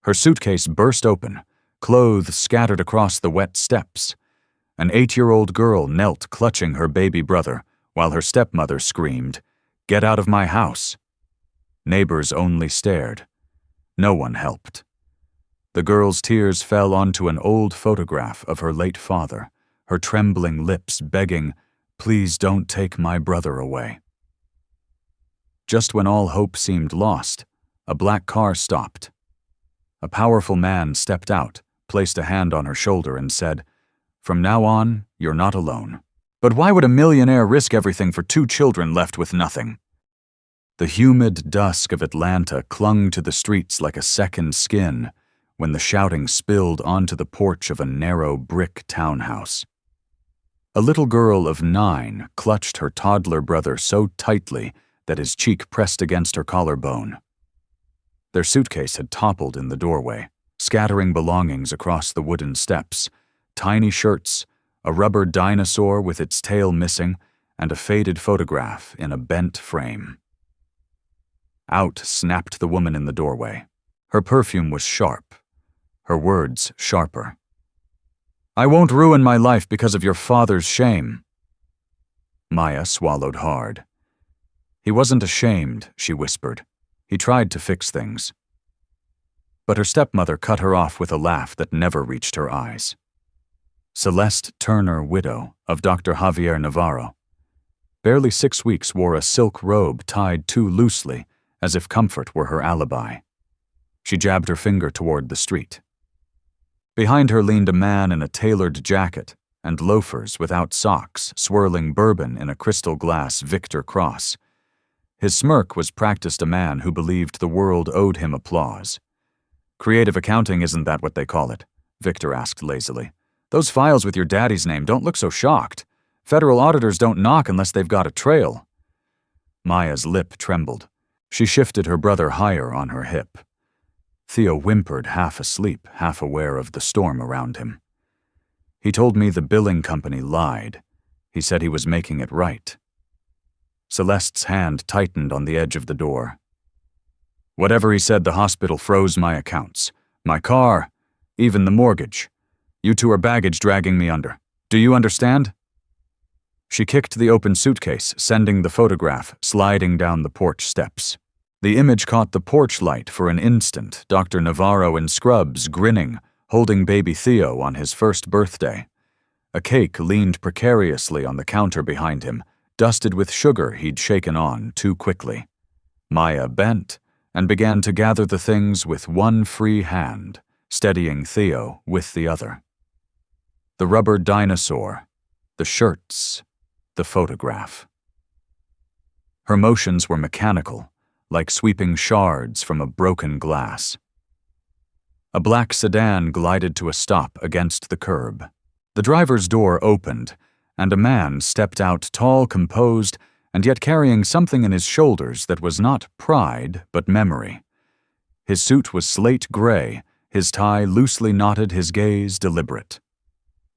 Her suitcase burst open, clothes scattered across the wet steps. An 8-year-old girl knelt clutching her baby brother, while her stepmother screamed, "Get out of my house!" Neighbors only stared. No one helped. The girl's tears fell onto an old photograph of her late father, her trembling lips begging, "Please don't take my brother away." Just when all hope seemed lost, a black car stopped. A powerful man stepped out, placed a hand on her shoulder, and said, "From now on, you're not alone." But why would a millionaire risk everything for 2 children left with nothing? The humid dusk of Atlanta clung to the streets like a second skin when the shouting spilled onto the porch of a narrow brick townhouse. A little girl of 9 clutched her toddler brother so tightly that his cheek pressed against her collarbone. Their suitcase had toppled in the doorway, scattering belongings across the wooden steps: tiny shirts, a rubber dinosaur with its tail missing, and a faded photograph in a bent frame. Out snapped the woman in the doorway. Her perfume was sharp, her words sharper. "I won't ruin my life because of your father's shame." Maya swallowed hard. "He wasn't ashamed," she whispered. "He tried to fix things." But her stepmother cut her off with a laugh that never reached her eyes. Celeste Turner, widow of Dr. Javier Navarro, barely 6 weeks, wore a silk robe tied too loosely, as if comfort were her alibi. She jabbed her finger toward the street. Behind her leaned a man in a tailored jacket and loafers without socks, swirling bourbon in a crystal glass Victor cross. His smirk was practiced a man who believed the world owed him applause. "Creative accounting, isn't that what they call it?" Victor asked lazily. "Those files with your daddy's name don't look so shocked. Federal auditors don't knock unless they've got a trail." Maya's lip trembled. She shifted her brother higher on her hip. Theo whimpered, half asleep, half aware of the storm around him. "He told me the billing company lied. He said he was making it right." Celeste's hand tightened on the edge of the door. "Whatever he said, the hospital froze my accounts, my car, even the mortgage. You two are baggage dragging me under. Do you understand?" She kicked the open suitcase, sending the photograph sliding down the porch steps. The image caught the porch light for an instant, Dr. Navarro in scrubs, grinning, holding baby Theo on his first birthday. A cake leaned precariously on the counter behind him, dusted with sugar he'd shaken on too quickly. Maya bent and began to gather the things with one free hand, steadying Theo with the other. The rubber dinosaur, the shirts, the photograph. Her motions were mechanical, like sweeping shards from a broken glass. A black sedan glided to a stop against the curb. The driver's door opened, and a man stepped out, tall, composed, and yet carrying something in his shoulders that was not pride but memory. His suit was slate gray, his tie loosely knotted, his gaze deliberate.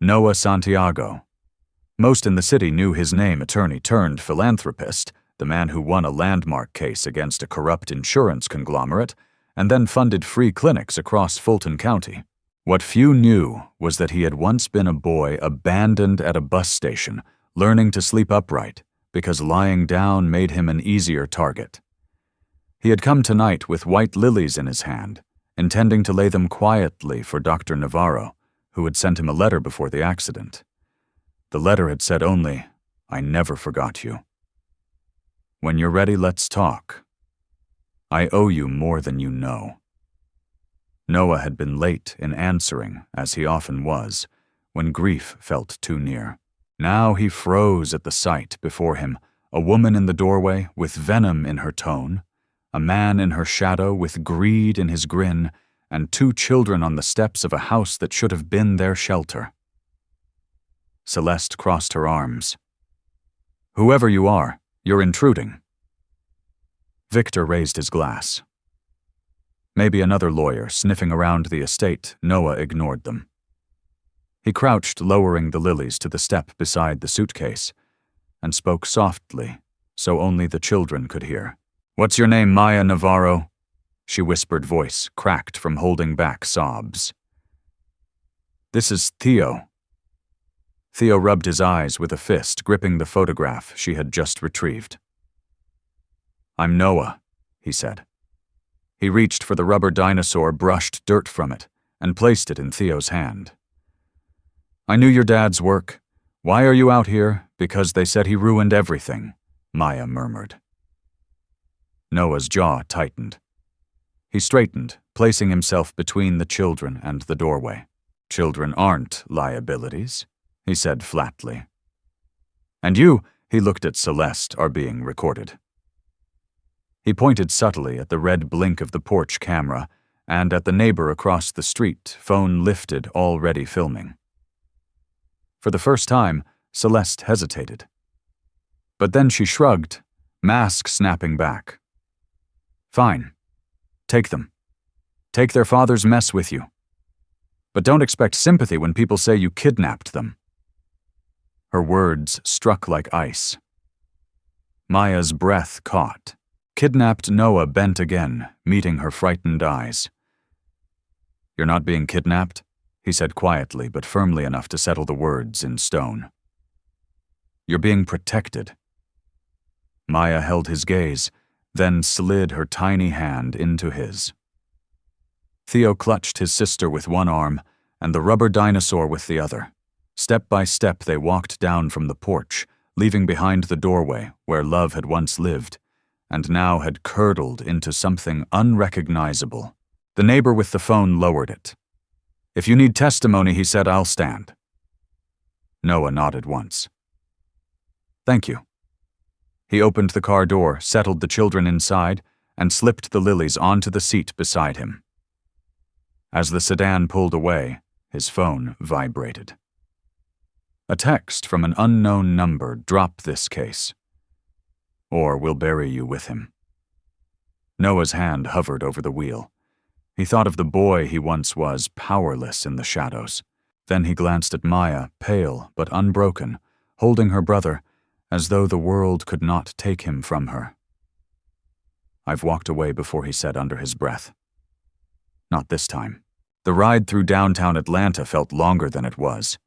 Noah Santiago. Most in the city knew his name, attorney turned philanthropist, the man who won a landmark case against a corrupt insurance conglomerate and then funded free clinics across Fulton County. What few knew was that he had once been a boy abandoned at a bus station, learning to sleep upright because lying down made him an easier target. He had come tonight with white lilies in his hand, intending to lay them quietly for Dr. Navarro, who had sent him a letter before the accident. The letter had said only, "I never forgot you. When you're ready, let's talk. I owe you more than you know." Noah had been late in answering, as he often was, when grief felt too near. Now he froze at the sight before him, a woman in the doorway with venom in her tone, a man in her shadow with greed in his grin, and 2 children on the steps of a house that should have been their shelter. Celeste crossed her arms. "Whoever you are, you're intruding." Victor raised his glass. Maybe another lawyer sniffing around the estate. Noah ignored them. He crouched, lowering the lilies to the step beside the suitcase, and spoke softly, so only the children could hear. "What's your name, Maya Navarro?" she whispered, voice cracked from holding back sobs. "This is Theo." Theo rubbed his eyes with a fist, gripping the photograph she had just retrieved. "I'm Noah," he said. He reached for the rubber dinosaur, brushed dirt from it, and placed it in Theo's hand. "I knew your dad's work. Why are you out here? Because they said he ruined everything," Maya murmured. Noah's jaw tightened. He straightened, placing himself between the children and the doorway. "Children aren't liabilities," he said flatly. "And you," he looked at Celeste, "are being recorded." He pointed subtly at the red blink of the porch camera and at the neighbor across the street, phone lifted, already filming. For the first time, Celeste hesitated. But then she shrugged, mask snapping back. "Fine. Take them. Take their father's mess with you. But don't expect sympathy when people say you kidnapped them." Her words struck like ice. Maya's breath caught. Kidnapped Noah bent again, meeting her frightened eyes. "You're not being kidnapped," he said quietly but firmly enough to settle the words in stone. "You're being protected." Maya held his gaze, then slid her tiny hand into his. Theo clutched his sister with one arm and the rubber dinosaur with the other. Step by step they walked down from the porch, leaving behind the doorway where love had once lived, and now had curdled into something unrecognizable. The neighbor with the phone lowered it. "If you need testimony," he said, "I'll stand." Noah nodded once. "Thank you." He opened the car door, settled the children inside, and slipped the lilies onto the seat beside him. As the sedan pulled away, his phone vibrated. A text from an unknown number: "Drop this case, or we'll bury you with him." Noah's hand hovered over the wheel. He thought of the boy he once was, powerless in the shadows. Then he glanced at Maya, pale but unbroken, holding her brother, as though the world could not take him from her. "I've walked away before," he said under his breath. Not this time. The ride through downtown Atlanta felt longer than it was.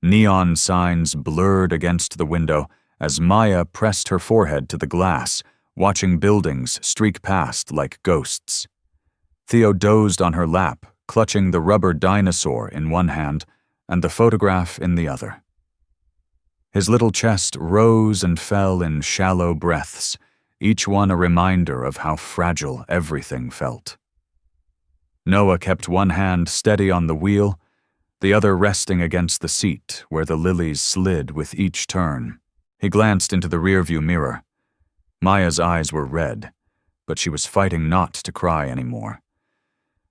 Neon signs blurred against the window as Maya pressed her forehead to the glass, watching buildings streak past like ghosts. Theo dozed on her lap, clutching the rubber dinosaur in one hand and the photograph in the other. His little chest rose and fell in shallow breaths, each one a reminder of how fragile everything felt. Noah kept one hand steady on the wheel, the other resting against the seat where the lilies slid with each turn. He glanced into the rearview mirror. Maya's eyes were red, but she was fighting not to cry anymore.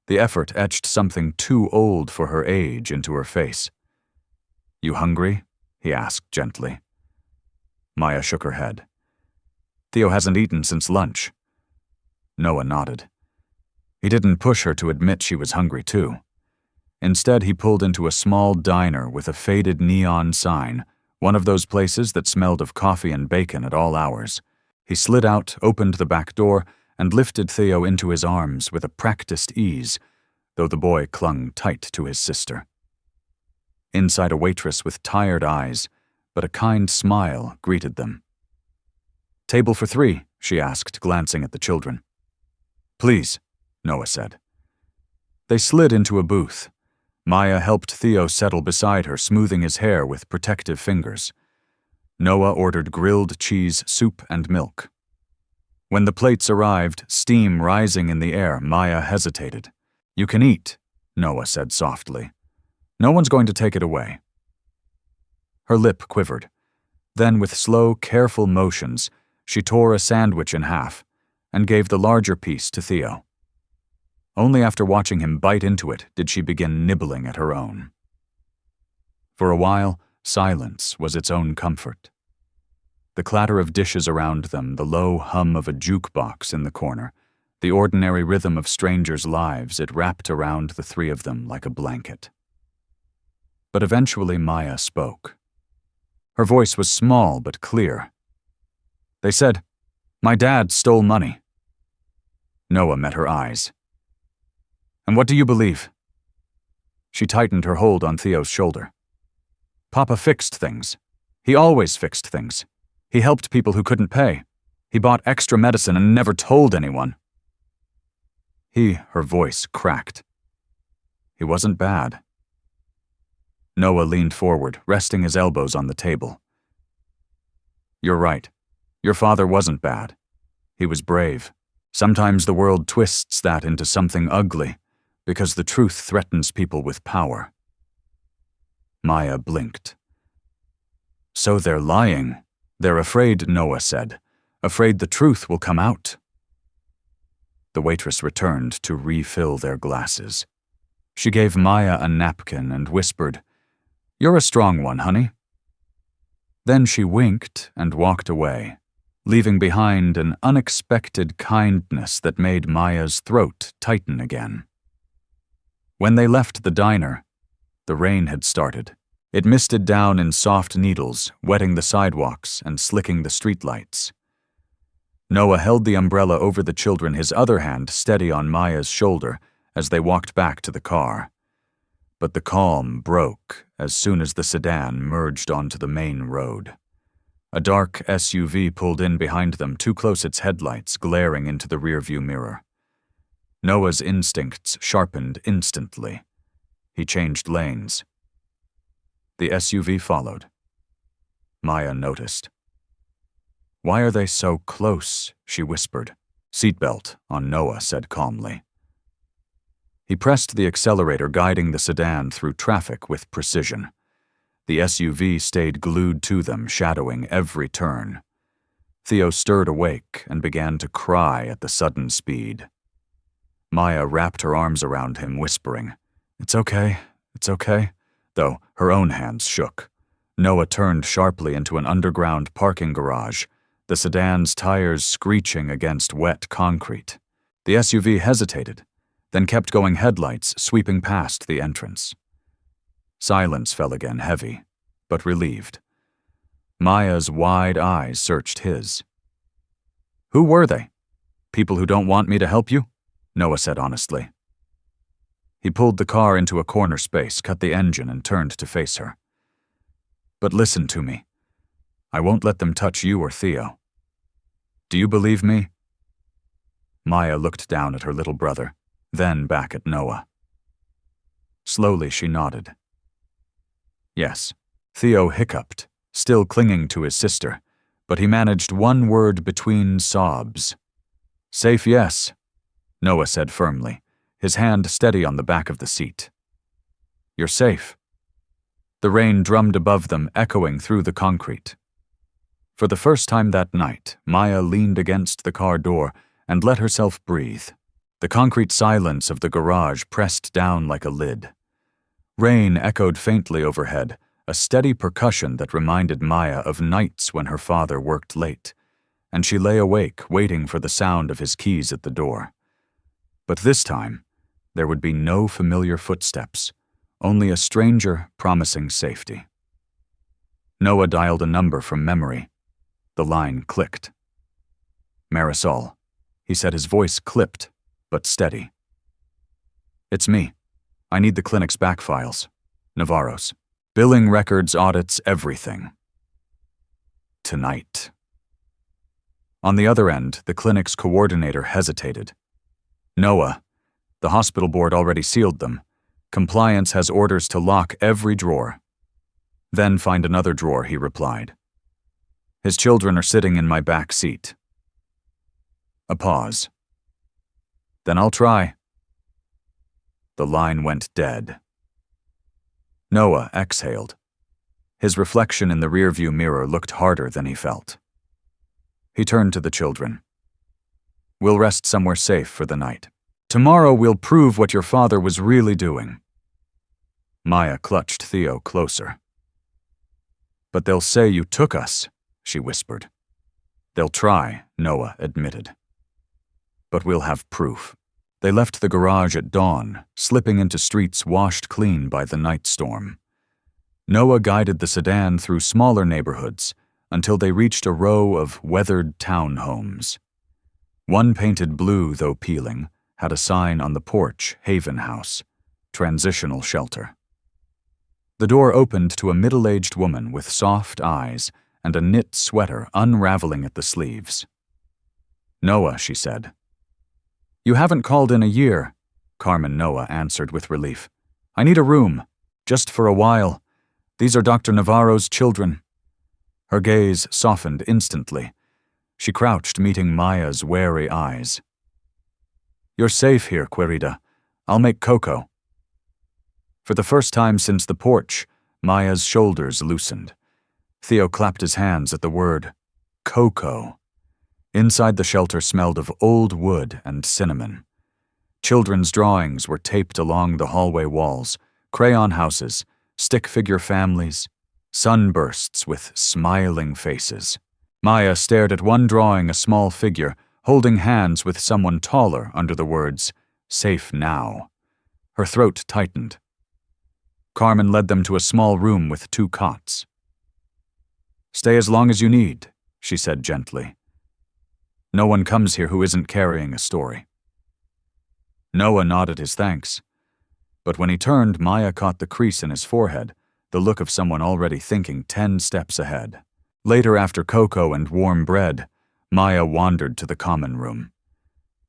The effort etched something too old for her age into her face. "You hungry?" he asked gently. Maya shook her head. "Theo hasn't eaten since lunch." Noah nodded. He didn't push her to admit she was hungry too. Instead, he pulled into a small diner with a faded neon sign, one of those places that smelled of coffee and bacon at all hours. He slid out, opened the back door, and lifted Theo into his arms with a practiced ease, though the boy clung tight to his sister. Inside, a waitress with tired eyes, but a kind smile greeted them. "Table for 3, she asked, glancing at the children. "Please," Noah said. They slid into a booth. Maya helped Theo settle beside her, smoothing his hair with protective fingers. Noah ordered grilled cheese soup and milk. When the plates arrived, steam rising in the air, Maya hesitated. "You can eat," Noah said softly. "No one's going to take it away." Her lip quivered. Then, with slow, careful motions, she tore a sandwich in half and gave the larger piece to Theo. Only after watching him bite into it did she begin nibbling at her own. For a while, silence was its own comfort. The clatter of dishes around them, the low hum of a jukebox in the corner, the ordinary rhythm of strangers' lives, it wrapped around the three of them like a blanket. But eventually Maya spoke. Her voice was small but clear. "They said, my dad stole money." Noah met her eyes. "And what do you believe?" She tightened her hold on Theo's shoulder. "Papa fixed things. He always fixed things. He helped people who couldn't pay. He bought extra medicine and never told anyone." Her voice cracked. He wasn't bad. Noah leaned forward, resting his elbows on the table. "You're right. Your father wasn't bad. He was brave. Sometimes the world twists that into something ugly, because the truth threatens people with power." Maya blinked. "So they're lying. They're afraid," Noah said. "Afraid the truth will come out." The waitress returned to refill their glasses. She gave Maya a napkin and whispered, "You're a strong one, honey." Then she winked and walked away, leaving behind an unexpected kindness that made Maya's throat tighten again. When they left the diner, the rain had started. It misted down in soft needles, wetting the sidewalks and slicking the streetlights. Noah held the umbrella over the children, his other hand steady on Maya's shoulder as they walked back to the car. But the calm broke as soon as the sedan merged onto the main road. A dark SUV pulled in behind them, too close, its headlights glaring into the rearview mirror. Noah's instincts sharpened instantly. He changed lanes. The SUV followed. Maya noticed. "Why are they so close?" she whispered. "Seatbelt on," Noah said calmly. He pressed the accelerator, guiding the sedan through traffic with precision. The SUV stayed glued to them, shadowing every turn. Theo stirred awake and began to cry at the sudden speed. Maya wrapped her arms around him, whispering, it's okay," though her own hands shook. Noah turned sharply into an underground parking garage, the sedan's tires screeching against wet concrete. The SUV hesitated, then kept going, headlights sweeping past the entrance. Silence fell again, heavy, but relieved. Maya's wide eyes searched his. "Who were they? People who don't want me to help you?" Noah said honestly. He pulled the car into a corner space, cut the engine, and turned to face her. "But listen to me. I won't let them touch you or Theo. Do you believe me?" Maya looked down at her little brother, then back at Noah. Slowly she nodded. "Yes." Theo hiccuped, still clinging to his sister, but he managed one word between sobs. "Safe, yes," Noah said firmly, his hand steady on the back of the seat. "You're safe." The rain drummed above them, echoing through the concrete. For the first time that night, Maya leaned against the car door and let herself breathe. The concrete silence of the garage pressed down like a lid. Rain echoed faintly overhead, a steady percussion that reminded Maya of nights when her father worked late, and she lay awake waiting for the sound of his keys at the door. But this time, there would be no familiar footsteps, only a stranger promising safety. Noah dialed a number from memory. The line clicked. "Marisol," he said, his voice clipped, but steady. "It's me. I need the clinic's back files. Navarro's. Billing records, audits, everything. Tonight." On the other end, the clinic's coordinator hesitated. "Noah, the hospital board already sealed them. Compliance has orders to lock every drawer." "Then find another drawer," he replied. "His children are sitting in my back seat." A pause. "Then I'll try." The line went dead. Noah exhaled. His reflection in the rearview mirror looked harder than he felt. He turned to the children. "We'll rest somewhere safe for the night. Tomorrow we'll prove what your father was really doing." Maya clutched Theo closer. "But they'll say you took us," she whispered. "They'll try," Noah admitted. "But we'll have proof." They left the garage at dawn, slipping into streets washed clean by the night storm. Noah guided the sedan through smaller neighborhoods until they reached a row of weathered townhomes. One painted blue, though peeling, had a sign on the porch, Haven House, transitional shelter. The door opened to a middle-aged woman with soft eyes and a knit sweater unraveling at the sleeves. "Noah," she said. "You haven't called in a year," Carmen Noah answered with relief. "I need a room, just for a while. These are Dr. Navarro's children." Her gaze softened instantly. She crouched, meeting Maya's wary eyes. "You're safe here, Querida. I'll make cocoa." For the first time since the porch, Maya's shoulders loosened. Theo clapped his hands at the word cocoa. Inside the shelter smelled of old wood and cinnamon. Children's drawings were taped along the hallway walls, crayon houses, stick figure families, sunbursts with smiling faces. Maya stared at one drawing, a small figure, holding hands with someone taller under the words, "Safe now." Her throat tightened. Carmen led them to a small room with 2 cots. "Stay as long as you need," she said gently. "No one comes here who isn't carrying a story." Noah nodded his thanks, but when he turned, Maya caught the crease in his forehead, the look of someone already thinking 10 steps ahead. Later, after cocoa and warm bread, Maya wandered to the common room.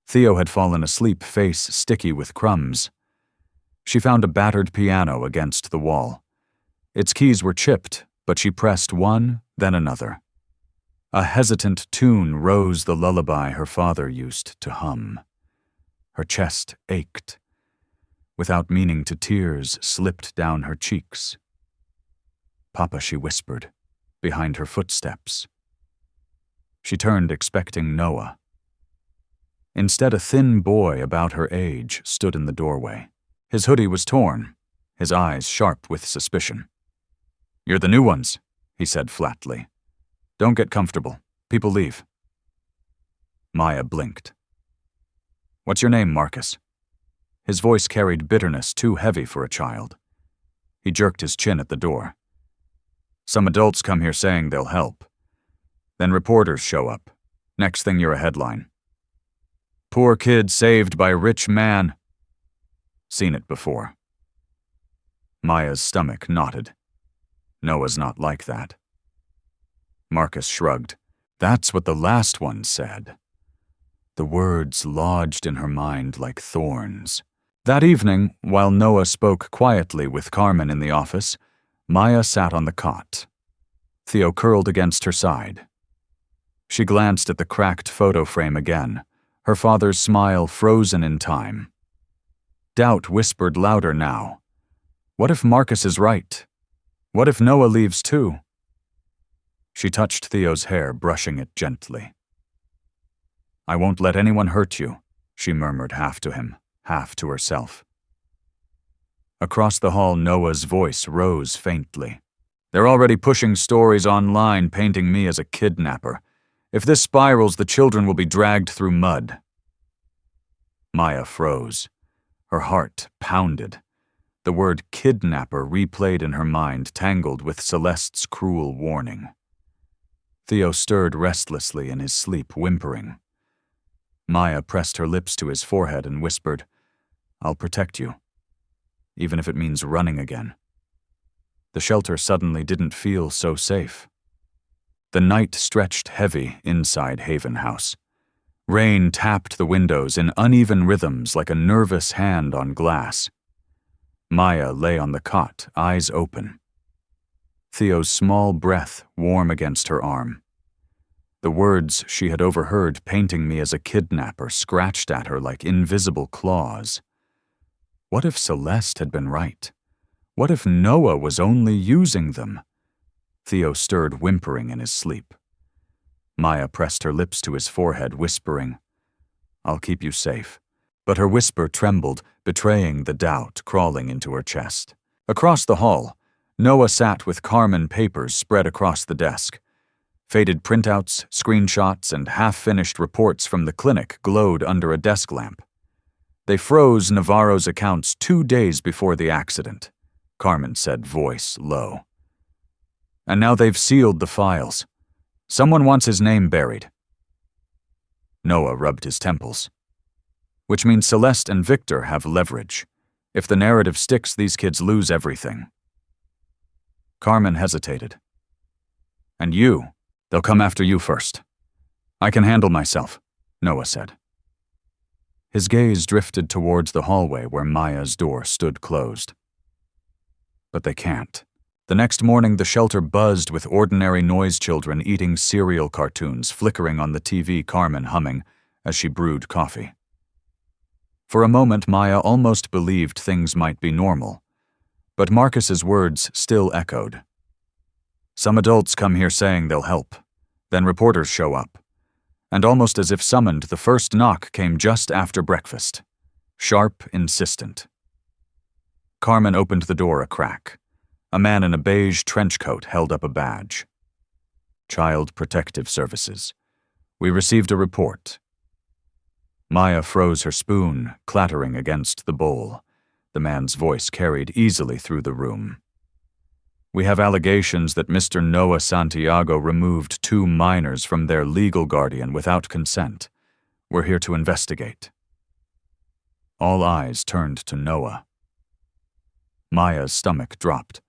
Theo had fallen asleep, face sticky with crumbs. She found a battered piano against the wall. Its keys were chipped, but she pressed one, then another. A hesitant tune rose, the lullaby her father used to hum. Her chest ached. Without meaning to, tears slipped down her cheeks. "Papa," she whispered, behind her footsteps. She turned, expecting Noah. Instead, a thin boy about her age stood in the doorway. His hoodie was torn, his eyes sharp with suspicion. "You're the new ones," he said flatly. "Don't get comfortable. People leave." Maya blinked. "What's your name, Marcus?" His voice carried bitterness too heavy for a child. He jerked his chin at the door. "Some adults come here saying they'll help. Then reporters show up. Next thing you're a headline. 'Poor kid saved by rich man.' Seen it before." Maya's stomach knotted. Noah's not like that. Marcus shrugged. "That's what the last one said." The words lodged in her mind like thorns. That evening, while Noah spoke quietly with Carmen in the office, Maya sat on the cot. Theo curled against her side. She glanced at the cracked photo frame again, her father's smile frozen in time. Doubt whispered louder now. What if Marcus is right? What if Noah leaves too? She touched Theo's hair, brushing it gently. "I won't let anyone hurt you," she murmured, half to him, half to herself. Across the hall, Noah's voice rose faintly. "They're already pushing stories online painting me as a kidnapper. If this spirals, the children will be dragged through mud." Maya froze. Her heart pounded. The word kidnapper replayed in her mind, tangled with Celeste's cruel warning. Theo stirred restlessly in his sleep, whimpering. Maya pressed her lips to his forehead and whispered, "I'll protect you, even if it means running again." The shelter suddenly didn't feel so safe. The night stretched heavy inside Haven House. Rain tapped the windows in uneven rhythms like a nervous hand on glass. Maya lay on the cot, eyes open. Theo's small breath warm against her arm. The words she had overheard painting me as a kidnapper scratched at her like invisible claws. What if Celeste had been right? What if Noah was only using them? Theo stirred, whimpering in his sleep. Maya pressed her lips to his forehead, whispering, "I'll keep you safe." But her whisper trembled, betraying the doubt crawling into her chest. Across the hall, Noah sat with Carmen papers spread across the desk. Faded printouts, screenshots, and half-finished reports from the clinic glowed under a desk lamp. They froze Navarro's accounts 2 days before the accident, Carmen said, voice low. And now they've sealed the files. Someone wants his name buried. Noah rubbed his temples. Which means Celeste and Victor have leverage. If the narrative sticks, these kids lose everything. Carmen hesitated. And you, they'll come after you first. I can handle myself, Noah said. His gaze drifted towards the hallway where Maya's door stood closed. But they can't. The next morning, the shelter buzzed with ordinary noise children eating cereal cartoons flickering on the TV, Carmen humming as she brewed coffee. For a moment, Maya almost believed things might be normal, but Marcus's words still echoed. Some adults come here saying they'll help. Then reporters show up. And almost as if summoned, the first knock came just after breakfast. Sharp, insistent. Carmen opened the door a crack. A man in a beige trench coat held up a badge. Child Protective Services. We received a report. Maya froze her spoon, clattering against the bowl. The man's voice carried easily through the room. We have allegations that Mr. Noah Santiago removed 2 minors from their legal guardian without consent. We're here to investigate. All eyes turned to Noah. Maya's stomach dropped.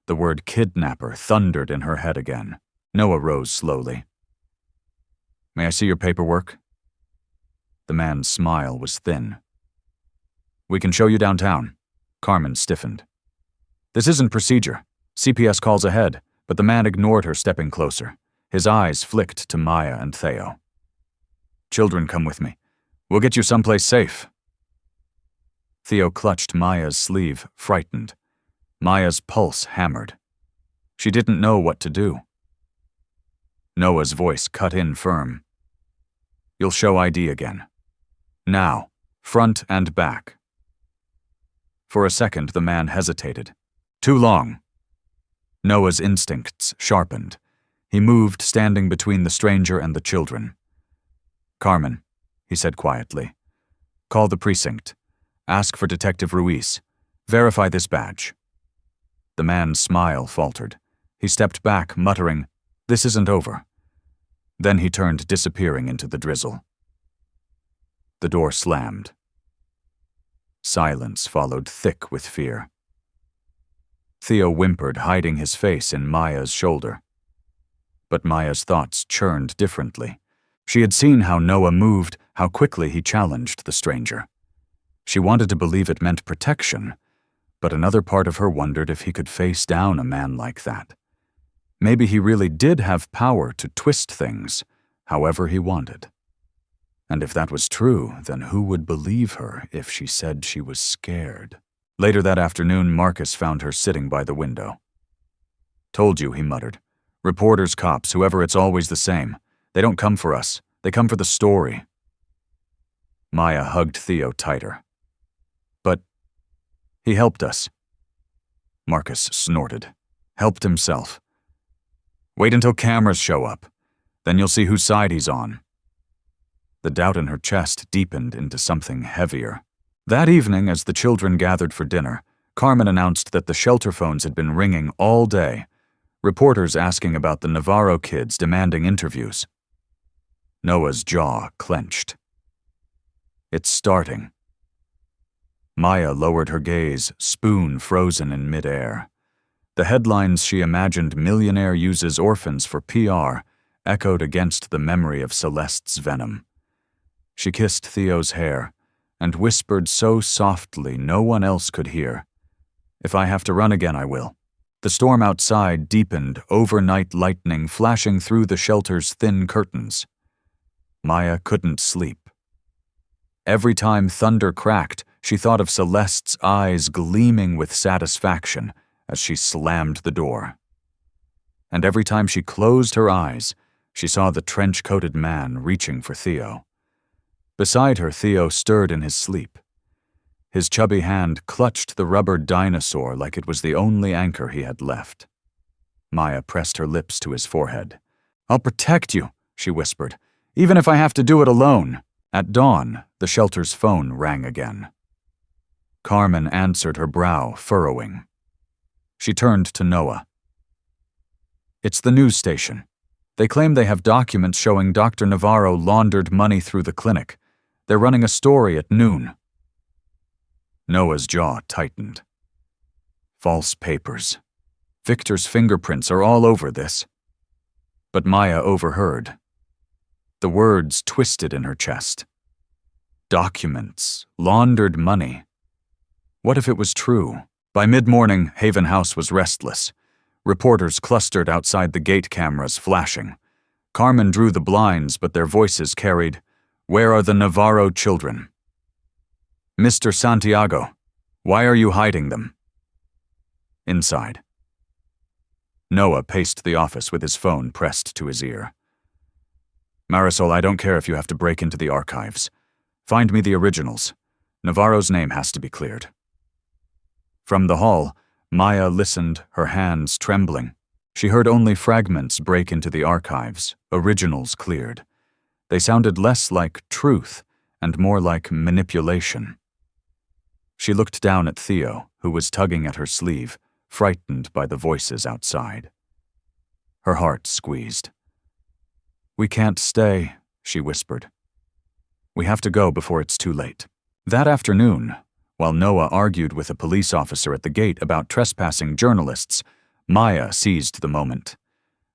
The word kidnapper thundered in her head again. Noah rose slowly. May I see your paperwork? The man's smile was thin. We can show you downtown. Carmen stiffened. This isn't procedure. CPS calls ahead, but the man ignored her, stepping closer. His eyes flicked to Maya and Theo. Children, come with me. We'll get you someplace safe. Theo clutched Maya's sleeve, frightened. Maya's pulse hammered. She didn't know what to do. Noah's voice cut in firm. You'll show ID again. Now, front and back. For a second, the man hesitated. Too long. Noah's instincts sharpened. He moved, standing between the stranger and the children. Carmen, he said quietly. Call the precinct. Ask for Detective Ruiz. Verify this badge. The man's smile faltered. He stepped back, muttering, This isn't over. Then he turned, disappearing into the drizzle. The door slammed. Silence followed, thick with fear. Theo whimpered, hiding his face in Maya's shoulder. But Maya's thoughts churned differently. She had seen how Noah moved, how quickly he challenged the stranger. She wanted to believe it meant protection, but another part of her wondered if he could face down a man like that. Maybe he really did have power to twist things however he wanted. And if that was true, then who would believe her if she said she was scared? Later that afternoon, Marcus found her sitting by the window. Told you, he muttered. Reporters, cops, whoever, it's always the same. They don't come for us. They come for the story. Maya hugged Theo tighter. But he helped us. Marcus snorted. Helped himself. Wait until cameras show up. Then you'll see whose side he's on. The doubt in her chest deepened into something heavier. That evening, as the children gathered for dinner, Carmen announced that the shelter phones had been ringing all day, reporters asking about the Navarro kids, demanding interviews. Noah's jaw clenched. It's starting. Maya lowered her gaze, spoon frozen in midair. The headlines she imagined Millionaire uses orphans for PR echoed against the memory of Celeste's venom. She kissed Theo's hair and whispered so softly no one else could hear, If I have to run again, I will. The storm outside deepened, overnight lightning flashing through the shelter's thin curtains. Maya couldn't sleep. Every time thunder cracked, she thought of Celeste's eyes gleaming with satisfaction as she slammed the door. And every time she closed her eyes, she saw the trench-coated man reaching for Theo. Beside her, Theo stirred in his sleep. His chubby hand clutched the rubber dinosaur like it was the only anchor he had left. Maya pressed her lips to his forehead. I'll protect you, she whispered, even if I have to do it alone. At dawn, the shelter's phone rang again. Carmen answered, her brow furrowing. She turned to Noah. It's the news station. They claim they have documents showing Dr. Navarro laundered money through the clinic. They're running a story at noon. Noah's jaw tightened. False papers. Victor's fingerprints are all over this. But Maya overheard. The words twisted in her chest. Documents, laundered money. What if it was true? By mid-morning, Haven House was restless. Reporters clustered outside the gate, cameras flashing. Carmen drew the blinds, but their voices carried, "Where are the Navarro children?" "Mr. Santiago, why are you hiding them?" Inside. Noah paced the office with his phone pressed to his ear. "Marisol, I don't care if you have to break into the archives. Find me the originals. Navarro's name has to be cleared." From the hall, Maya listened, her hands trembling. She heard only fragments break into the archives, originals cleared. They sounded less like truth and more like manipulation. She looked down at Theo, who was tugging at her sleeve, frightened by the voices outside. Her heart squeezed. "We can't stay," she whispered. "We have to go before it's too late." That afternoon, while Noah argued with a police officer at the gate about trespassing journalists, Maya seized the moment.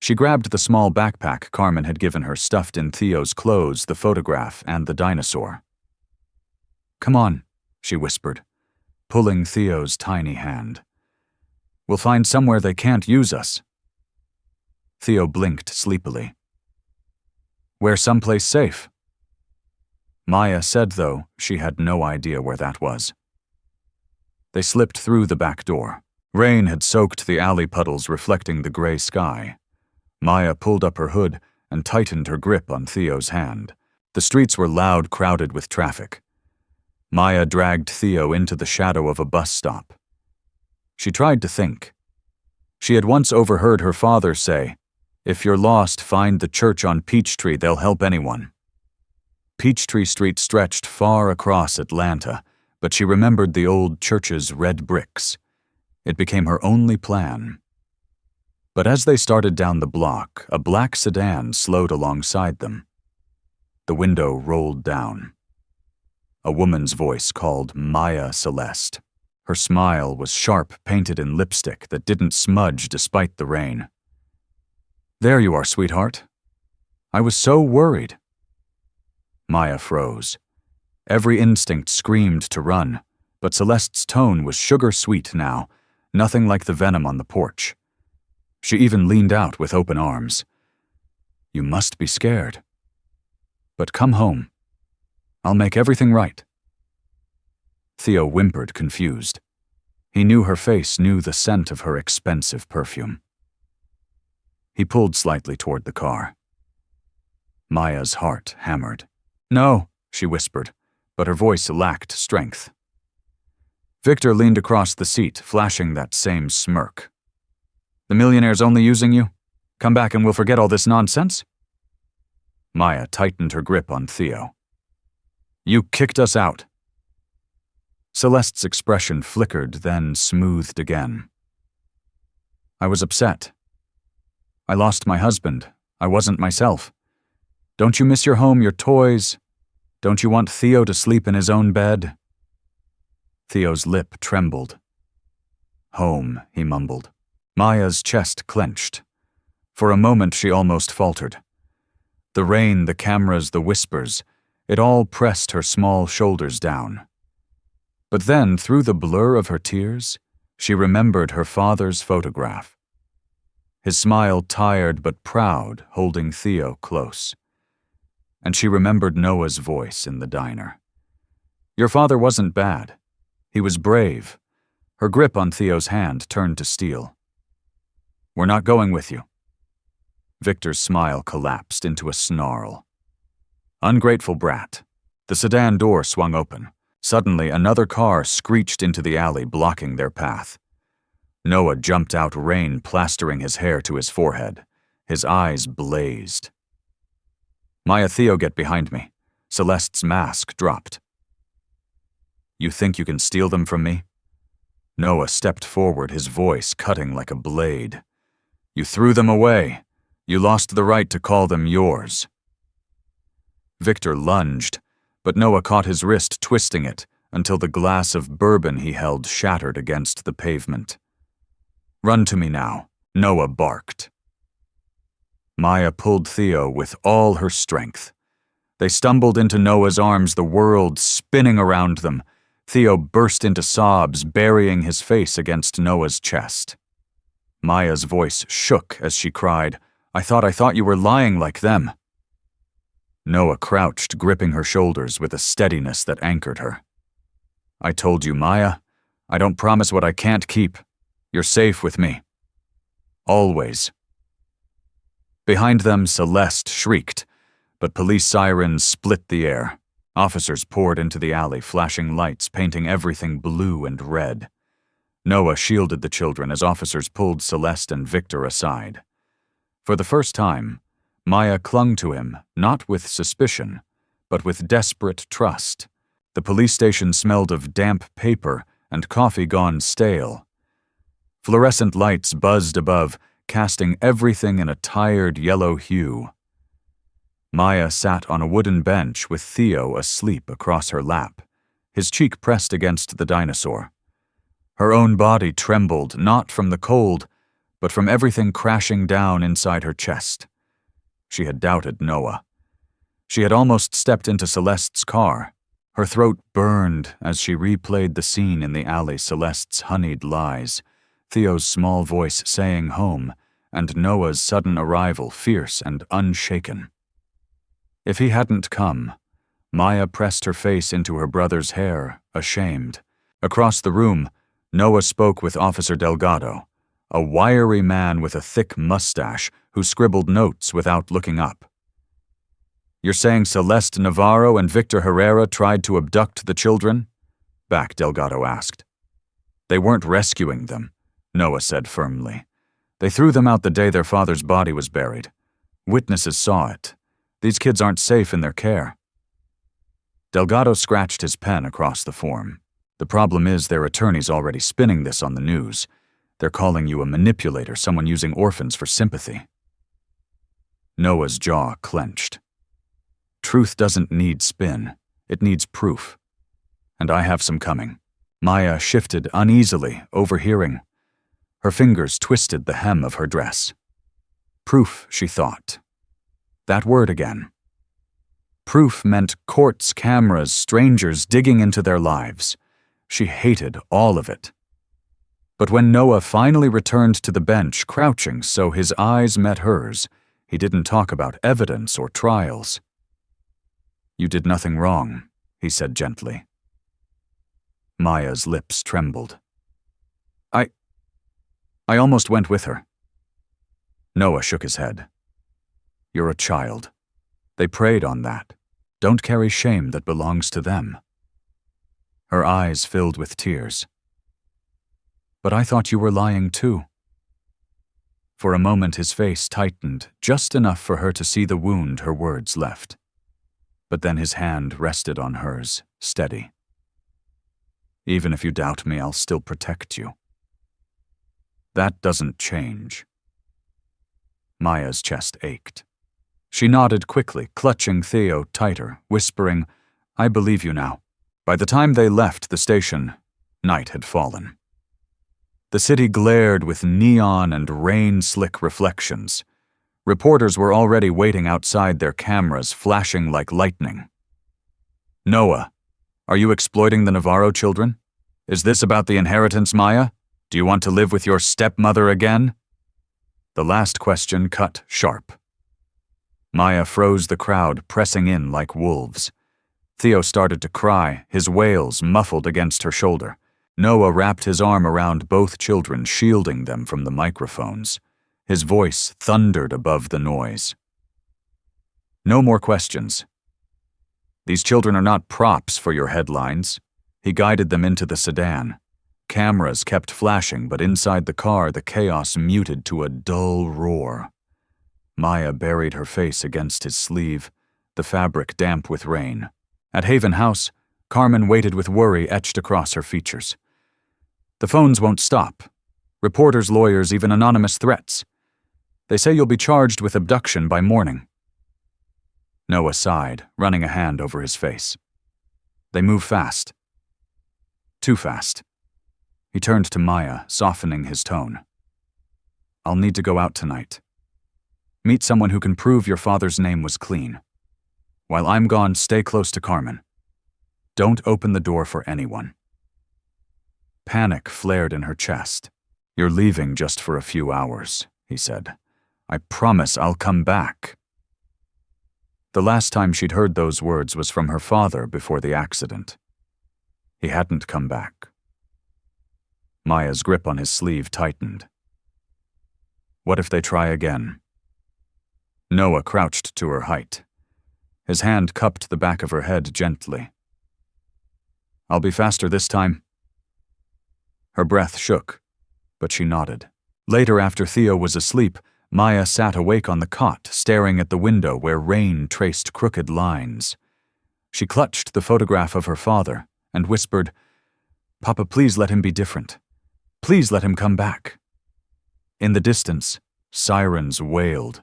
She grabbed the small backpack Carmen had given her stuffed in Theo's clothes, the photograph, and the dinosaur. "Come on," she whispered, pulling Theo's tiny hand. "We'll find somewhere they can't use us." Theo blinked sleepily. "Where someplace safe." Maya said, though, she had no idea where that was. They slipped through the back door. Rain had soaked the alley puddles, reflecting the gray sky. Maya pulled up her hood and tightened her grip on Theo's hand. The streets were loud, crowded with traffic. Maya dragged Theo into the shadow of a bus stop. She tried to think. She had once overheard her father say, "If you're lost, find the church on Peachtree, they'll help anyone." Peachtree Street stretched far across Atlanta, but she remembered the old church's red bricks. It became her only plan. But as they started down the block, a black sedan slowed alongside them. The window rolled down. A woman's voice called Maya Celeste. Her smile was sharp, painted in lipstick that didn't smudge despite the rain. "There you are, sweetheart. I was so worried." Maya froze. Every instinct screamed to run, but Celeste's tone was sugar-sweet now, nothing like the venom on the porch. She even leaned out with open arms. "You must be scared. But come home. I'll make everything right." Theo whimpered, confused. He knew her face, knew the scent of her expensive perfume. He pulled slightly toward the car. Maya's heart hammered. "No," she whispered, but her voice lacked strength. Victor leaned across the seat, flashing that same smirk. "The millionaire's only using you? Come back and we'll forget all this nonsense?" Maya tightened her grip on Theo. "You kicked us out." Celeste's expression flickered, then smoothed again. "I was upset. I lost my husband. I wasn't myself. Don't you miss your home, your toys? Don't you want Theo to sleep in his own bed?" Theo's lip trembled. "Home," he mumbled. Maya's chest clenched. For a moment she almost faltered. The rain, the cameras, the whispers, it all pressed her small shoulders down. But then, through the blur of her tears, she remembered her father's photograph. His smile tired but proud, holding Theo close. And she remembered Noah's voice in the diner. "Your father wasn't bad. He was brave." Her grip on Theo's hand turned to steel. "We're not going with you." Victor's smile collapsed into a snarl. "Ungrateful brat." The sedan door swung open. Suddenly, another car screeched into the alley, blocking their path. Noah jumped out, rain plastering his hair to his forehead. His eyes blazed. "Maya, Theo, get behind me." Celeste's mask dropped. "You think you can steal them from me?" Noah stepped forward, his voice cutting like a blade. "You threw them away. You lost the right to call them yours." Victor lunged, but Noah caught his wrist, twisting it until the glass of bourbon he held shattered against the pavement. "Run to me now," Noah barked. Maya pulled Theo with all her strength. They stumbled into Noah's arms, the world spinning around them. Theo burst into sobs, burying his face against Noah's chest. Maya's voice shook as she cried, I thought you were lying like them." Noah crouched, gripping her shoulders with a steadiness that anchored her. "I told you, Maya. I don't promise what I can't keep. You're safe with me. Always." Behind them, Celeste shrieked, but police sirens split the air. Officers poured into the alley, flashing lights, painting everything blue and red. Noah shielded the children as officers pulled Celeste and Victor aside. For the first time, Maya clung to him, not with suspicion, but with desperate trust. The police station smelled of damp paper and coffee gone stale. Fluorescent lights buzzed above, casting everything in a tired yellow hue. Maya sat on a wooden bench with Theo asleep across her lap, his cheek pressed against the dinosaur. Her own body trembled, not from the cold, but from everything crashing down inside her chest. She had doubted Noah. She had almost stepped into Celeste's car. Her throat burned as she replayed the scene in the alley, Celeste's honeyed lies, Theo's small voice saying home, and Noah's sudden arrival, fierce and unshaken. If he hadn't come, Maya pressed her face into her brother's hair, ashamed. Across the room, Noah spoke with Officer Delgado, a wiry man with a thick mustache who scribbled notes without looking up. "You're saying Celeste Navarro and Victor Herrera tried to abduct the children?" Back Delgado asked. "They weren't rescuing them," Noah said firmly. "They threw them out the day their father's body was buried. Witnesses saw it. These kids aren't safe in their care." Delgado scratched his pen across the form. "The problem is their attorney's already spinning this on the news. They're calling you a manipulator, someone using orphans for sympathy." Noah's jaw clenched. "Truth doesn't need spin. It needs proof. And I have some coming." Maya shifted uneasily, overhearing. Her fingers twisted the hem of her dress. Proof, she thought. That word again. Proof meant courts, cameras, strangers digging into their lives. She hated all of it. But when Noah finally returned to the bench, crouching so his eyes met hers, he didn't talk about evidence or trials. "You did nothing wrong," he said gently. Maya's lips trembled. I almost went with her." Noah shook his head. "You're a child. They preyed on that. Don't carry shame that belongs to them." Her eyes filled with tears. "But I thought you were lying too." For a moment his face tightened, just enough for her to see the wound her words left. But then his hand rested on hers, steady. "Even if you doubt me, I'll still protect you." "That doesn't change." Maya's chest ached. She nodded quickly, clutching Theo tighter, whispering, "I believe you now." By the time they left the station, night had fallen. The city glared with neon and rain-slick reflections. Reporters were already waiting outside, their cameras flashing like lightning. "Noah, are you exploiting the Navarro children? Is this about the inheritance, Maya? Do you want to live with your stepmother again?" The last question cut sharp. Maya froze the crowd, pressing in like wolves. Theo started to cry, his wails muffled against her shoulder. Noah wrapped his arm around both children, shielding them from the microphones. His voice thundered above the noise. "No more questions. These children are not props for your headlines." He guided them into the sedan. Cameras kept flashing, but inside the car the chaos muted to a dull roar. Maya buried her face against his sleeve, the fabric damp with rain. At Haven House, Carmen waited with worry etched across her features. "The phones won't stop. Reporters, lawyers, even anonymous threats. They say you'll be charged with abduction by morning." Noah sighed, running a hand over his face. "They move fast. Too fast." He turned to Maya, softening his tone. "I'll need to go out tonight. Meet someone who can prove your father's name was clean. While I'm gone, stay close to Carmen. Don't open the door for anyone." Panic flared in her chest. "You're leaving just for a few hours," he said. "I promise I'll come back." The last time she'd heard those words was from her father before the accident. He hadn't come back. Maya's grip on his sleeve tightened. What if they try again? Noah crouched to her height. His hand cupped the back of her head gently. "I'll be faster this time." Her breath shook, but she nodded. Later, after Theo was asleep, Maya sat awake on the cot, staring at the window where rain traced crooked lines. She clutched the photograph of her father and whispered, "Papa, please let him be different. Please let him come back." In the distance, sirens wailed,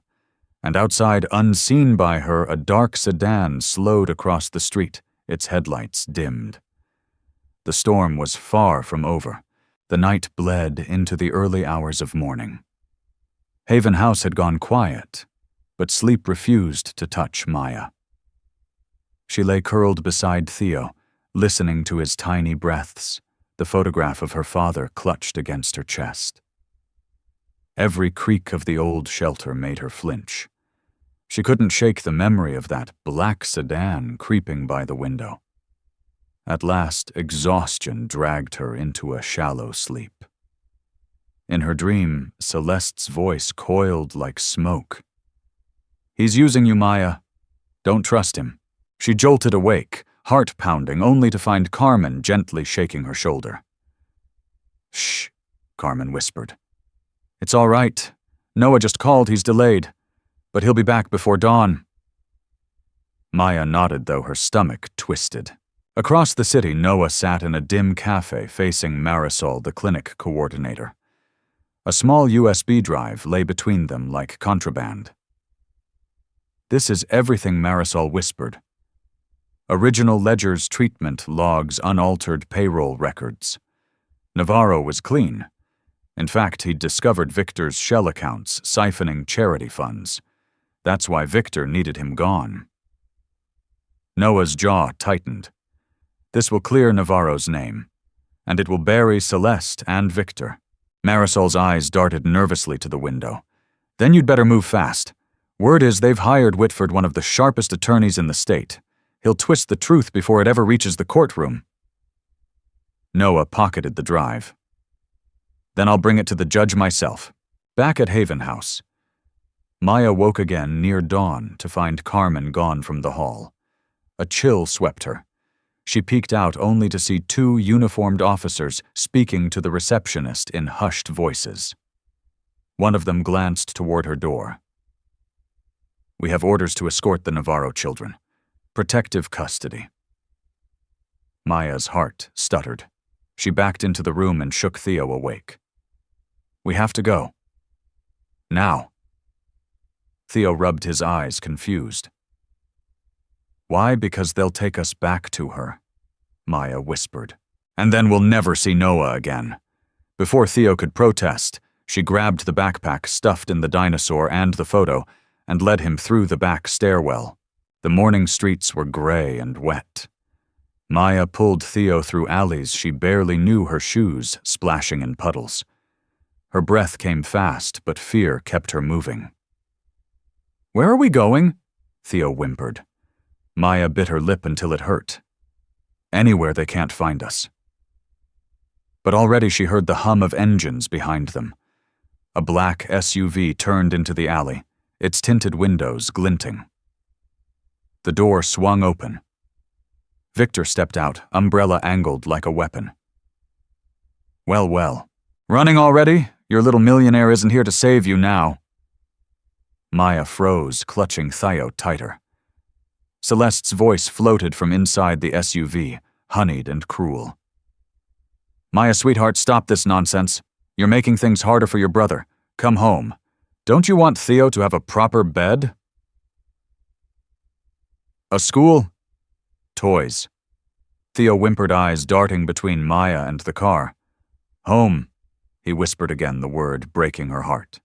and outside, unseen by her, a dark sedan slowed across the street, its headlights dimmed. The storm was far from over. The night bled into the early hours of morning. Haven House had gone quiet, but sleep refused to touch Maya. She lay curled beside Theo, listening to his tiny breaths, the photograph of her father clutched against her chest. Every creak of the old shelter made her flinch. She couldn't shake the memory of that black sedan creeping by the window. At last, exhaustion dragged her into a shallow sleep. In her dream, Celeste's voice coiled like smoke. "He's using you, Maya. Don't trust him." She jolted awake, heart pounding, only to find Carmen gently shaking her shoulder. "Shh," Carmen whispered. "It's all right. Noah just called, he's delayed. But he'll be back before dawn." Maya nodded, though her stomach twisted. Across the city, Noah sat in a dim cafe facing Marisol, the clinic coordinator. A small USB drive lay between them like contraband. "This is everything," Marisol whispered. "Original ledgers, treatment logs, unaltered payroll records. Navarro was clean. In fact, he'd discovered Victor's shell accounts, siphoning charity funds. That's why Victor needed him gone." Noah's jaw tightened. This will clear Navarro's name, and it will bury Celeste and Victor. Marisol's eyes darted nervously to the window. "Then you'd better move fast. Word is they've hired Whitford, one of the sharpest attorneys in the state. He'll twist the truth before it ever reaches the courtroom." Noah pocketed the drive. "Then I'll bring it to the judge myself." Back at Haven House, Maya woke again near dawn to find Carmen gone from the hall. A chill swept her. She peeked out only to see two uniformed officers speaking to the receptionist in hushed voices. One of them glanced toward her door. "We have orders to escort the Navarro children. Protective custody." Maya's heart stuttered. She backed into the room and shook Theo awake. "We have to go. Now." Theo rubbed his eyes, confused. "Why? Because they'll take us back to her," Maya whispered. "And then we'll never see Noah again." Before Theo could protest, she grabbed the backpack stuffed in the dinosaur and the photo and led him through the back stairwell. The morning streets were gray and wet. Maya pulled Theo through alleys she barely knew, her shoes splashing in puddles. Her breath came fast, but fear kept her moving. "Where are we going?" Theo whimpered. Maya bit her lip until it hurt. "Anywhere they can't find us." But already she heard the hum of engines behind them. A black SUV turned into the alley, its tinted windows glinting. The door swung open. Victor stepped out, umbrella angled like a weapon. "Well, well. Running already? Your little millionaire isn't here to save you now." Maya froze, clutching Theo tighter. Celeste's voice floated from inside the SUV, honeyed and cruel. "Maya, sweetheart, stop this nonsense. You're making things harder for your brother. Come home. Don't you want Theo to have a proper bed? A school? Toys. Theo whimpered, eyes darting between Maya and the car. Home, he whispered again, the word breaking her heart.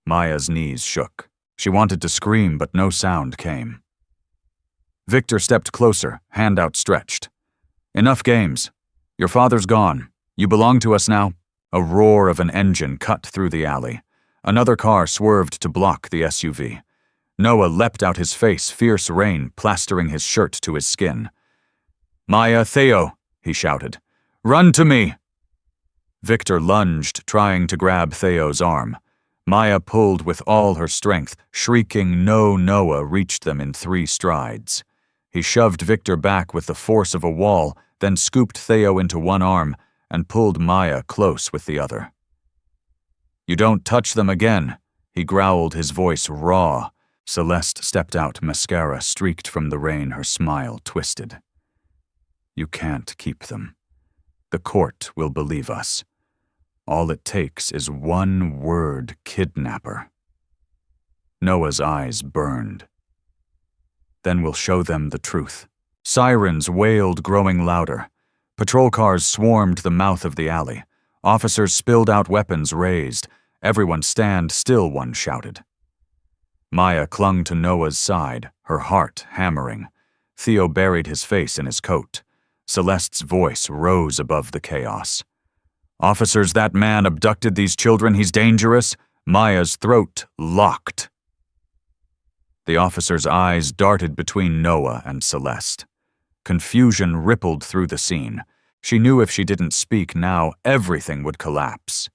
Maya's knees shook. She wanted to scream, but no sound came. Victor stepped closer, hand outstretched. Enough games. Your father's gone. You belong to us now. A roar of an engine cut through the alley. Another car swerved to block the SUV. Noah leapt out, his face fierce rain plastering his shirt to his skin. Maya, Theo, he shouted. Run to me! Victor lunged, trying to grab Theo's arm. Maya pulled with all her strength, shrieking no. Noah reached them in 3 strides. He shoved Victor back with the force of a wall, then scooped Theo into one arm and pulled Maya close with the other. You don't touch them again, he growled, his voice raw. Celeste stepped out, mascara streaked from the rain, her smile twisted. You can't keep them. The court will believe us. All it takes is one word, kidnapper. Noah's eyes burned. Then we'll show them the truth. Sirens wailed, growing louder. Patrol cars swarmed the mouth of the alley. Officers spilled out, weapons raised. Everyone stand still, one shouted. Maya clung to Noah's side, her heart hammering. Theo buried his face in his coat. Celeste's voice rose above the chaos. Officers, that man abducted these children. He's dangerous. Maya's throat locked. The officer's eyes darted between Noah and Celeste. Confusion rippled through the scene. She knew if she didn't speak now, everything would collapse.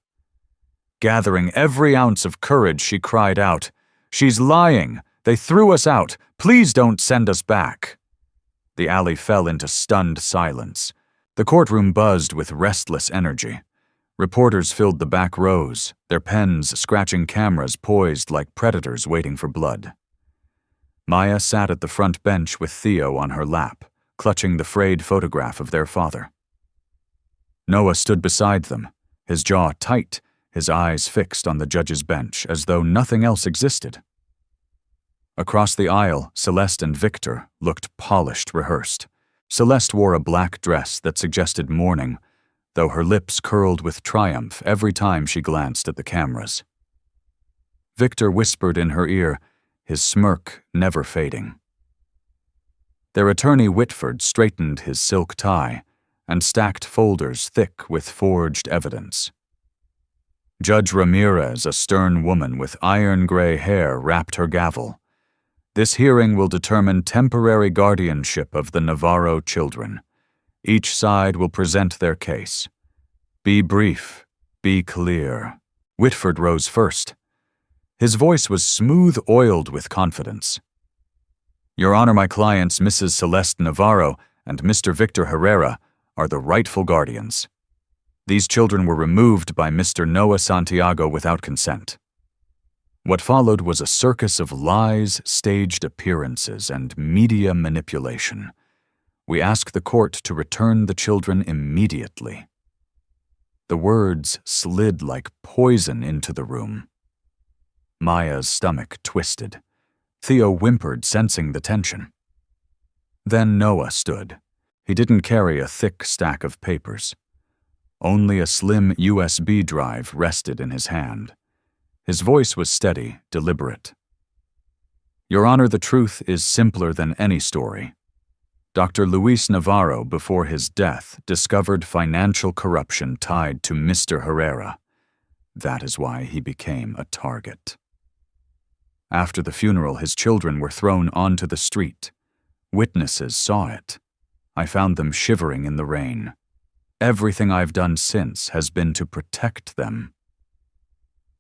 Gathering every ounce of courage, she cried out, She's lying! They threw us out! Please don't send us back! The alley fell into stunned silence. The courtroom buzzed with restless energy. Reporters filled the back rows, their pens scratching cameras poised like predators waiting for blood. Maya sat at the front bench with Theo on her lap, clutching the frayed photograph of their father. Noah stood beside them, his jaw tight, his eyes fixed on the judge's bench as though nothing else existed. Across the aisle, Celeste and Victor looked polished, rehearsed. Celeste wore a black dress that suggested mourning, though her lips curled with triumph every time she glanced at the cameras. Victor whispered in her ear, his smirk never fading. Their attorney Whitford straightened his silk tie and stacked folders thick with forged evidence. Judge Ramirez, a stern woman with iron-gray hair, rapped her gavel. This hearing will determine temporary guardianship of the Navarro children. Each side will present their case. Be brief, be clear. Whitford rose first. His voice was smooth-oiled with confidence. Your Honor, my clients, Mrs. Celeste Navarro and Mr. Victor Herrera, are the rightful guardians. These children were removed by Mr. Noah Santiago without consent. What followed was a circus of lies, staged appearances, and media manipulation. We ask the court to return the children immediately. The words slid like poison into the room. Maya's stomach twisted. Theo whimpered, sensing the tension. Then Noah stood. He didn't carry a thick stack of papers. Only a slim USB drive rested in his hand. His voice was steady, deliberate. Your Honor, the truth is simpler than any story. Dr. Luis Navarro, before his death, discovered financial corruption tied to Mr. Herrera. That is why he became a target. After the funeral, his children were thrown onto the street. Witnesses saw it. I found them shivering in the rain. Everything I've done since has been to protect them.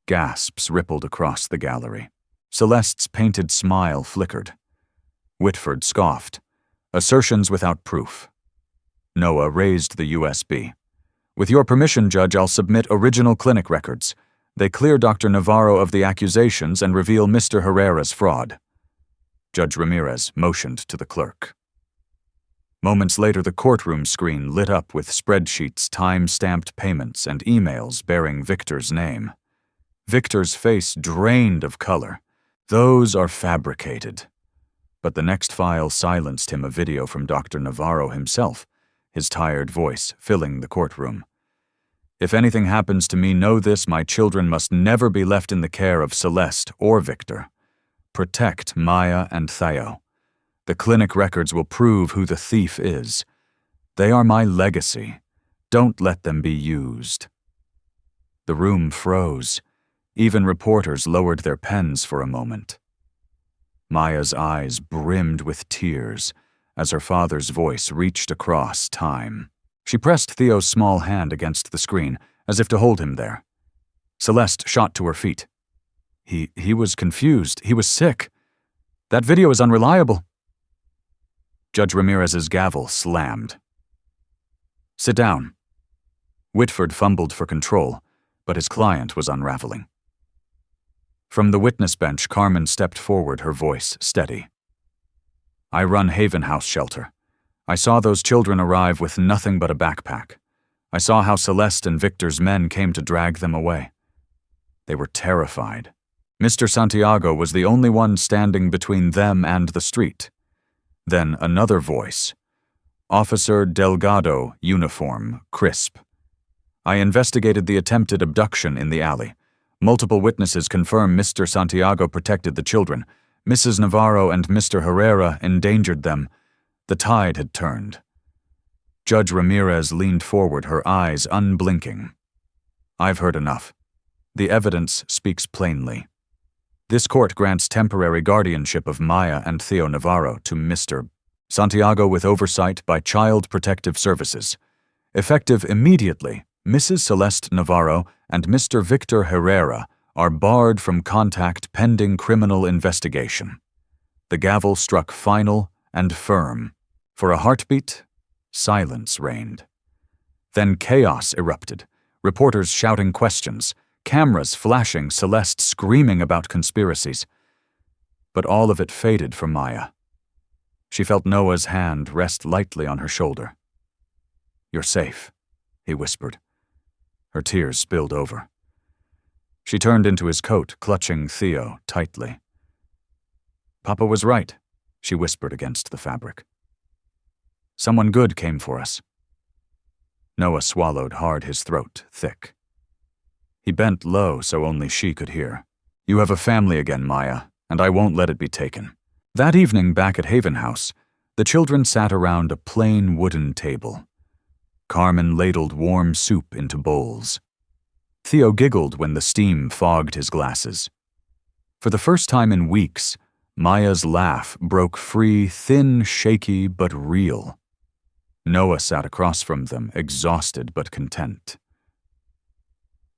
Gasps rippled across the gallery. Celeste's painted smile flickered. Whitford scoffed. Assertions without proof. Noah raised the USB. With your permission, Judge, I'll submit original clinic records. They clear Dr. Navarro of the accusations and reveal Mr. Herrera's fraud. Judge Ramirez motioned to the clerk. Moments later, the courtroom screen lit up with spreadsheets, time-stamped payments, and emails bearing Victor's name. Victor's face drained of color. Those are fabricated. But the next file silenced him, a video from Dr. Navarro himself, his tired voice filling the courtroom. If anything happens to me, know this: my children must never be left in the care of Celeste or Victor. Protect Maya and Theo. The clinic records will prove who the thief is. They are my legacy. Don't let them be used. The room froze. Even reporters lowered their pens for a moment. Maya's eyes brimmed with tears as her father's voice reached across time. She pressed Theo's small hand against the screen, as if to hold him there. Celeste shot to her feet. He was confused. He was sick. That video is unreliable. Judge Ramirez's gavel slammed. Sit down. Whitford fumbled for control, but his client was unraveling. From the witness bench, Carmen stepped forward, her voice steady. I run Haven House Shelter. I saw those children arrive with nothing but a backpack. I saw how Celeste and Victor's men came to drag them away. They were terrified. Mr. Santiago was the only one standing between them and the street. Then another voice. Officer Delgado, uniform, crisp. I investigated the attempted abduction in the alley. Multiple witnesses confirm Mr. Santiago protected the children. Mrs. Navarro and Mr. Herrera endangered them. The tide had turned. Judge Ramirez leaned forward, her eyes unblinking. I've heard enough. The evidence speaks plainly. This court grants temporary guardianship of Maya and Theo Navarro to Mr. Santiago with oversight by Child Protective Services. Effective immediately, Mrs. Celeste Navarro and Mr. Victor Herrera are barred from contact pending criminal investigation. The gavel struck final and firm. For a heartbeat, silence reigned. Then chaos erupted, reporters shouting questions, cameras flashing, Celeste screaming about conspiracies. But all of it faded for Maya. She felt Noah's hand rest lightly on her shoulder. You're safe, he whispered. Her tears spilled over. She turned into his coat, clutching Theo tightly. Papa was right, she whispered against the fabric. Someone good came for us. Noah swallowed hard, his throat thick. He bent low so only she could hear. You have a family again, Maya, and I won't let it be taken. That evening back at Haven House, the children sat around a plain wooden table. Carmen ladled warm soup into bowls. Theo giggled when the steam fogged his glasses. For the first time in weeks, Maya's laugh broke free, thin, shaky, but real. Noah sat across from them, exhausted but content.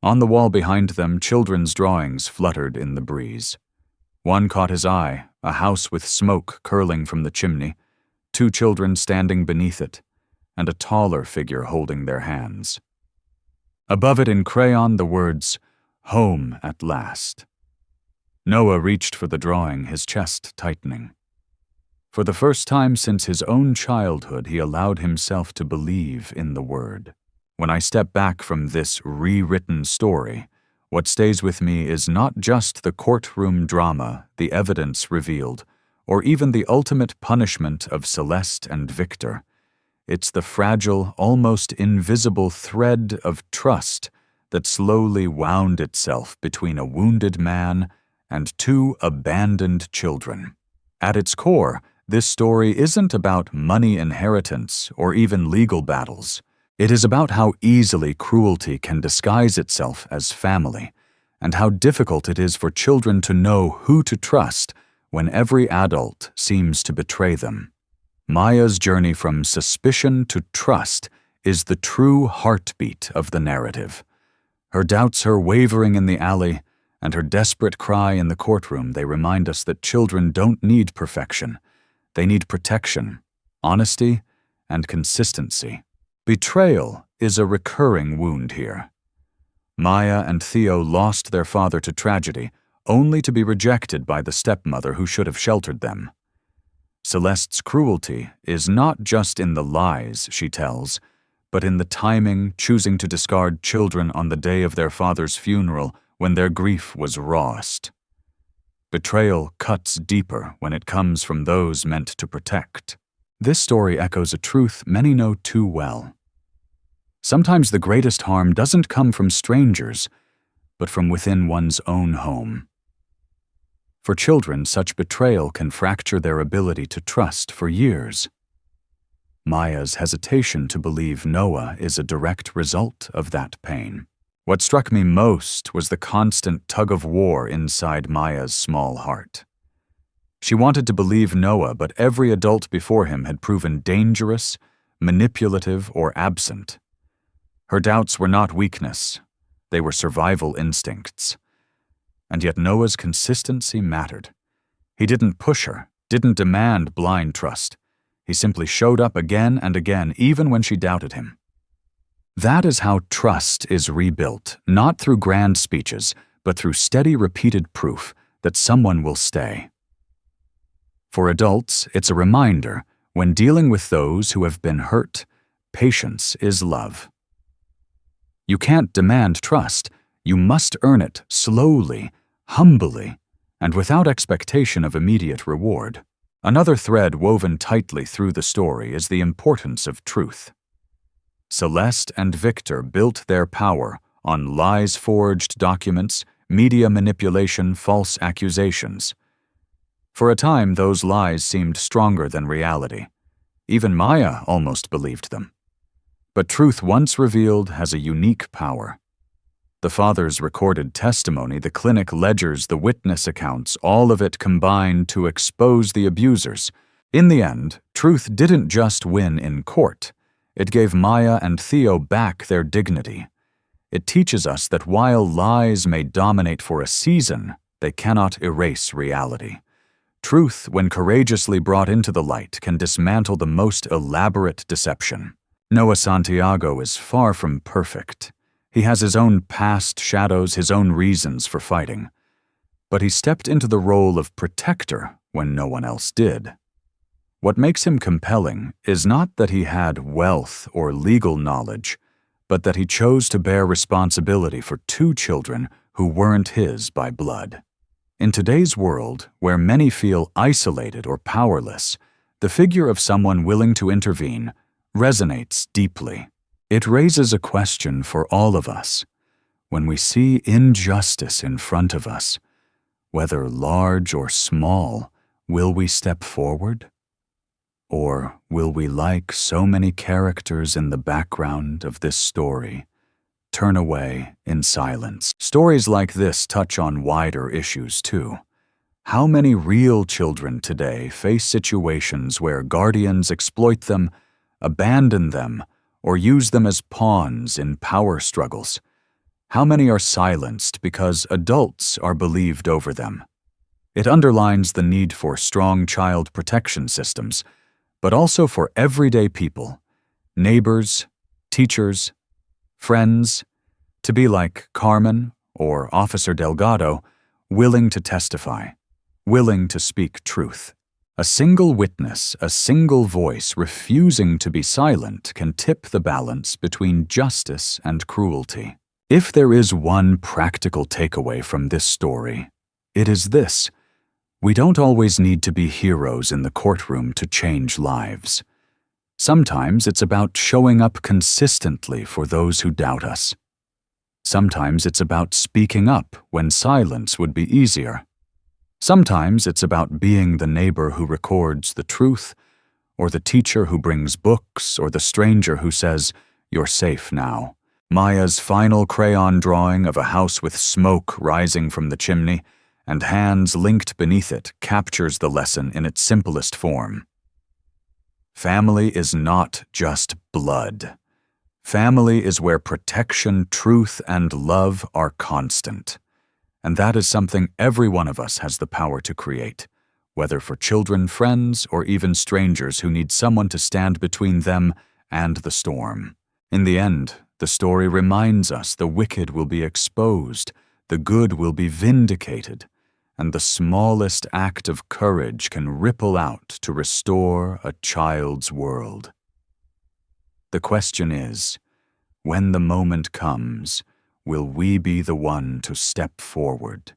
On the wall behind them, children's drawings fluttered in the breeze. One caught his eye, a house with smoke curling from the chimney, 2 children standing beneath it, and a taller figure holding their hands. Above it in crayon the words, Home at Last. Noah reached for the drawing, his chest tightening. For the first time since his own childhood, he allowed himself to believe in the word. When I step back from this rewritten story, what stays with me is not just the courtroom drama, the evidence revealed, or even the ultimate punishment of Celeste and Victor. It's the fragile, almost invisible thread of trust that slowly wound itself between a wounded man and 2 abandoned children. At its core, this story isn't about money inheritance or even legal battles. It is about how easily cruelty can disguise itself as family, and how difficult it is for children to know who to trust when every adult seems to betray them. Maya's journey from suspicion to trust is the true heartbeat of the narrative. Her doubts, her wavering in the alley, and her desperate cry in the courtroom, they remind us that children don't need perfection. They need protection, honesty, and consistency. Betrayal is a recurring wound here. Maya and Theo lost their father to tragedy, only to be rejected by the stepmother who should have sheltered them. Celeste's cruelty is not just in the lies she tells, but in the timing, choosing to discard children on the day of their father's funeral when their grief was rawest. Betrayal cuts deeper when it comes from those meant to protect. This story echoes a truth many know too well. Sometimes the greatest harm doesn't come from strangers, but from within one's own home. For children, such betrayal can fracture their ability to trust for years. Maya's hesitation to believe Noah is a direct result of that pain. What struck me most was the constant tug-of-war inside Maya's small heart. She wanted to believe Noah, but every adult before him had proven dangerous, manipulative, or absent. Her doubts were not weakness, they were survival instincts. And yet Noah's consistency mattered. He didn't push her, didn't demand blind trust. He simply showed up again and again, even when she doubted him. That is how trust is rebuilt, not through grand speeches, but through steady, repeated proof that someone will stay. For adults, it's a reminder, when dealing with those who have been hurt, patience is love. You can't demand trust. You must earn it slowly, humbly, and without expectation of immediate reward. Another thread woven tightly through the story is the importance of truth. Celeste and Victor built their power on lies-forged documents, media manipulation, false accusations. For a time, those lies seemed stronger than reality. Even Maya almost believed them. But truth once revealed has a unique power. The father's recorded testimony, the clinic ledgers, the witness accounts, all of it combined to expose the abusers. In the end, truth didn't just win in court. It gave Maya and Theo back their dignity. It teaches us that while lies may dominate for a season, they cannot erase reality. Truth, when courageously brought into the light, can dismantle the most elaborate deception. Noah Santiago is far from perfect. He has his own past shadows, his own reasons for fighting. But he stepped into the role of protector when no one else did. What makes him compelling is not that he had wealth or legal knowledge, but that he chose to bear responsibility for two children who weren't his by blood. In today's world, where many feel isolated or powerless, the figure of someone willing to intervene resonates deeply. It raises a question for all of us. When we see injustice in front of us, whether large or small, will we step forward? Or will we, like so many characters in the background of this story, turn away in silence? Stories like this touch on wider issues too. How many real children today face situations where guardians exploit them, abandon them, or use them as pawns in power struggles? How many are silenced because adults are believed over them? It underlines the need for strong child protection systems, but also for everyday people, neighbors, teachers, friends, to be like Carmen or Officer Delgado, willing to testify, willing to speak truth. A single witness, a single voice refusing to be silent can tip the balance between justice and cruelty. If there is one practical takeaway from this story, it is this: we don't always need to be heroes in the courtroom to change lives. Sometimes it's about showing up consistently for those who doubt us. Sometimes it's about speaking up when silence would be easier. Sometimes it's about being the neighbor who records the truth, or the teacher who brings books, or the stranger who says, "You're safe now." Maya's final crayon drawing of a house with smoke rising from the chimney and hands linked beneath it captures the lesson in its simplest form. Family is not just blood. Family is where protection, truth, and love are constant. And that is something every one of us has the power to create, whether for children, friends, or even strangers who need someone to stand between them and the storm. In the end, the story reminds us the wicked will be exposed, the good will be vindicated, and the smallest act of courage can ripple out to restore a child's world. The question is, when the moment comes, will we be the one to step forward?